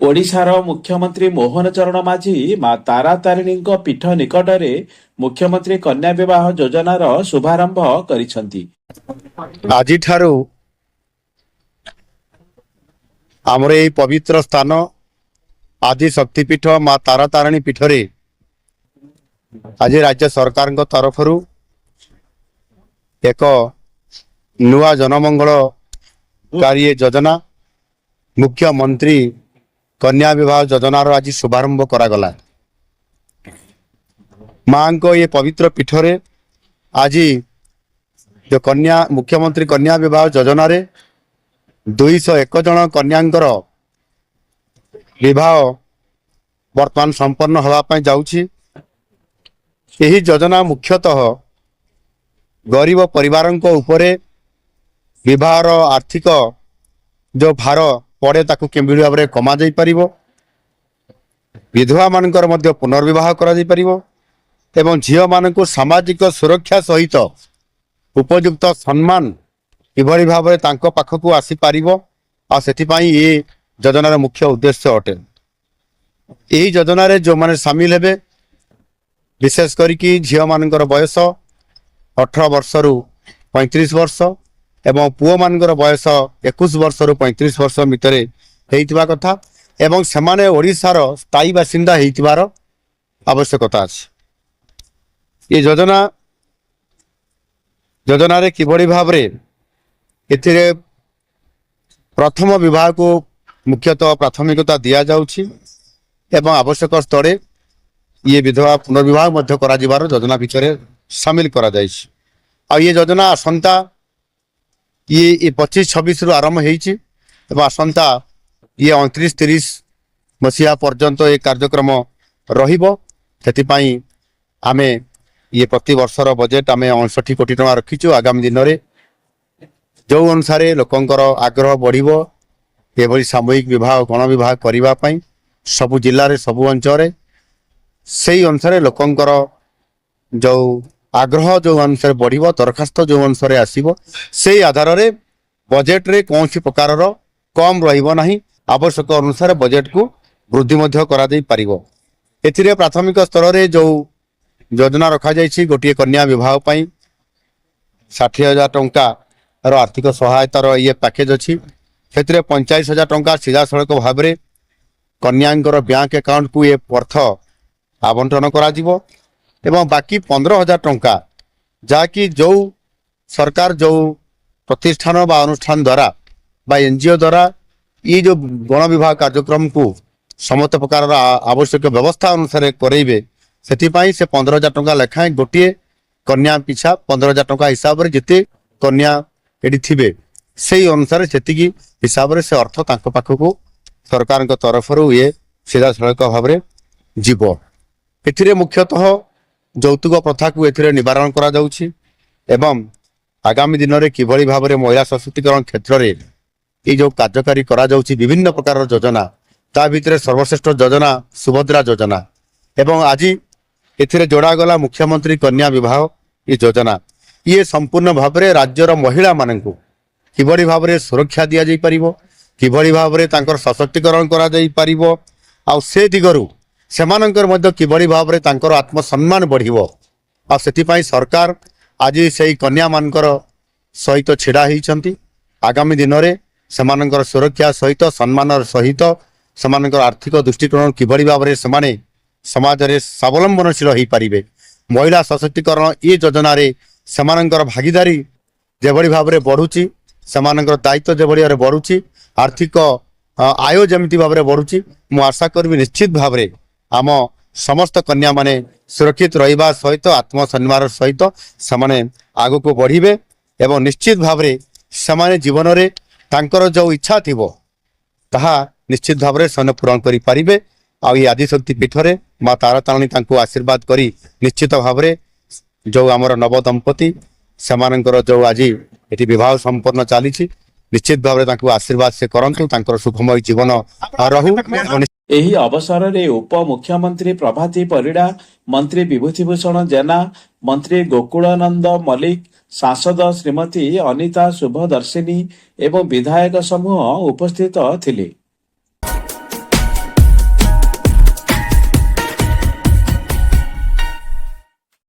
ओडिशार मुख्यमंत्री मोहन चरण माझी मां तारातारिणी पीठ निकटरे मुख्यमंत्री कन्या विवाह योजनार शुभारंभ करिसेंती। आज आमर ये पवित्र स्थान आदि शक्तिपीठ मां तारातारिणी पीठरे आज राज्य सरकार तरफ एक नुआ जनमंगलकारी योजना मुख्यमंत्री कन्या विवाह योजनार आज शुभारंभ करागला। मां को ये पवित्र पीठरे आज जो कन्या मुख्यमंत्री कन्या विवाह योजना रे 201 जन कन्यांकर विवाह वर्तमान संपन्न होगापाई जाउछि। यही योजना मुख्यतः गरीब परिवारों को उपरे विवाहर आर्थिक जो भार पड़े ताकू केमिति भाव में कमा जाई परिबो, विधवा मानकर मध्य पुनर्विवाह करा जाई परिबो एवं झियो मानकु सामाजिक सुरक्षा सहित उपयुक्त सम्मान किभली भाव में तांको पाखकु आसी पारिबो आ सेति पई ये योजनार मुख्य उद्देश्य अटे। यही योजना रे जो माने शामिल हेबे विशेष करिकि झियो मानकर बयस 18 वर्ष रु 35 वर्ष एवं पुओ मानकर बयस 21 वर्ष रु 35 वर्ष भितर हेइतिबा कथा एवं सेमाने ओडिशार स्थायी बासिंदा हेइतिबार आवश्यकता अछि। ये योजना रे किभली भाव रे एथिरे प्रथम विवाह को मुख्यतः प्राथमिकता दिया जाउछि एवं आवश्यक स्तरे ये विधवा पुनर्विवाह मध्य करा जिबार योजना भितर शामिल करा जाइछि। आ ये योजना आसंता ये 25-26 रु आरंभ होइछि एवं आसंता ये 29-30 मसीहा पर्यंत ये कार्यक्रम रहिबो। सेति पई आमे ये प्रति वर्षर बजेट आमे 59 कोटी टका रखिछु। आगामी दिन रे जो अनुसार लोकंकर आग्रह बढ़िबो एभली सामूहिक विवाह गण विवाह करिबा पई सबु जिल्ला रे सबु अंचल रे सेही अनुसार लोकंकर जो आग्रह जो अनुसार बढ़िबो दरखास्त जो अनुसार आसीबो सेही आधार रे बजेट रे कौन प्रकार कम रहिबो नाही, आवश्यक अनुसार बजेट को वृद्धि मध्य करा जाई पारिबो। एथिरे प्राथमिक स्तर रे जो योजना रखा जाइछि गोटिए कन्या विवाह पई 60,000 टंका रो आर्थिक सहायतार ये पैकेज अच्छी। से 45,000 टंका सीधा सड़क भाव में कन्यांकर बैंक अकाउंट को ये अर्थ आवंटन करा जिवो एवं बाकी 15,000 टंका जाकि जो सरकार जो प्रतिष्ठान बा अनुष्ठान द्वारा बा एनजीओ द्वारा ये जो गण विवाह कार्यक्रम को समस्त प्रकार आवश्यक व्यवस्था अनुसार करेबे सेतिपाई से 15,000 टंका लेखाएं गोटे कन्या पिछा 15,000 टंका हिसाब से जिते कन्या एडी थिबे से अनुसार से हिसाब से अर्थ तांको पाखकु सरकार तरफ ये सीधा सड़क भाव में जीव। एथिरे मुख्यतः यौतुक प्रथा को एथिरे निवारण करा जाउछि एवं आगामी दिन में किभली भाव में महिला सशक्तिकरण क्षेत्र में ये जो कार्यकारी करा जाउछि विभिन्न प्रकार योजना ता भितर सर्वश्रेष्ठ योजना सुभद्रा योजना एवं आज एथिरे जोड़ा गला मुख्यमंत्री कन्या विवाह ये योजना ये संपूर्ण भाव में राज्यर महिला मानकु किभली भाव में सुरक्षा दिया जाई परिबो, किभली भाव में तांकर सशक्तिकरण करा जाई परिबो आ से दिगरु सेमानंकर मध्य किभली भाव में तांकर आत्मसम्मान बढ़िबो। आ सेति पई सरकार आज से कन्या मानकर सहित छिड़ा होइछंती। आगामी दिन में सेमानंकर सुरक्षा सहित सम्मान सहित सेमानंकर आर्थिक दृष्टिकोण किभली भाव में सेमाने समाज रे स्वावलंबनशील हो पारिबे। महिला सशक्तिकरण ये योजना रे सेमानंकर भागीदारी जेभली भाव में बढ़ुची, सेमानंकर दायित्व जेभली भाव में बढ़ुची, आर्थिक आय जमिति भाव में बढ़ुची। मु आशा करबी निश्चित भाव में आम समस्त कन्या माने सुरक्षित रहिबा सहित आत्मसम्मान सहित सेमाने आगो को बढ़िबे एवं निश्चित भाव में सेमाने जीवन रे तांकर जो इच्छा थिबो ताहा निश्चित भाव में सन पूरण करि पारिबे। आ ये आदिशक्ति पीठरे मां तारातारिणी तांको आशीर्वाद करी निश्चित भाव में जो आमर नव दंपति सेमानंकर जो आज एटी विवाह संपन्न चली निश्चित भाव में तांको आशीर्वाद से करंतु तांकर सुखमय जीवन रहू। एही अवसर रे उप मुख्यमंत्री प्रभाती परिडा, मंत्री विभूतिभूषण जेना, मंत्री गोकुलानंद मल्लिक, सांसद श्रीमती अनिता शुभदर्शिनी एवं विधायक समूह उपस्थित थिले।